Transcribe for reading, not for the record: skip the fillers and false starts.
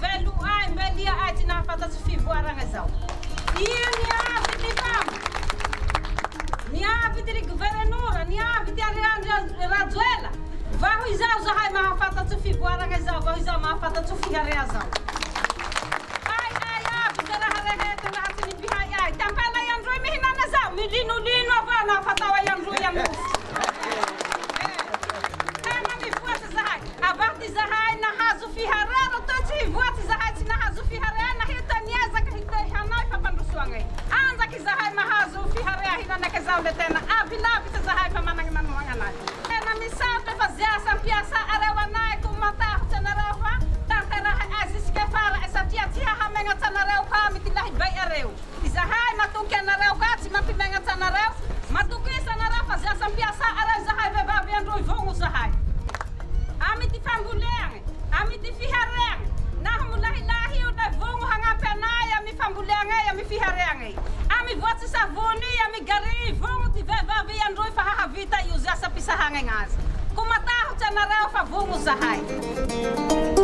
velu ai melia ai tina fata se fivoaranga zau. Ia nia viti pam. Nia viti ri governora, nia viti a Rajuela. Vahu izau zahai ma fata se fivoaranga zau, vahu izau ma fata se fiharea zau. Ai bidara hare tu na hatini bihai ai. Tampala yang roi mihinana zau, milino avana fatawa yang roi yang mus. Abati zahai na hazu fiharero toti vuati zahai tina hazu fiharero na hita nieza ka hita hanai pa pandusuangai anza ki zahai ma hazu fiharero hina na kazaule tena abilabi ta zahai pa manang manuanganai ena misape fazia sampiasa arewanai kumata tanarafa tantara aziz ke fara esa tia hamenga tanarau pa mitilahi bai areu zahai matuke narau kati mapimenga tanarau matuke sanarafa zia sampiasa are zahai bebabi androi vongu zahai Ami ti fambuleng, ami ti fihareng. Nah mulahi udah vongu hanga penai, ami fambuleng, ami fihareng. Ami buat sabuni, ami gari vongu ti beba bian roi faha vita yuzasa pisahangengas. Kumatahu chanarau fa vongu zahai.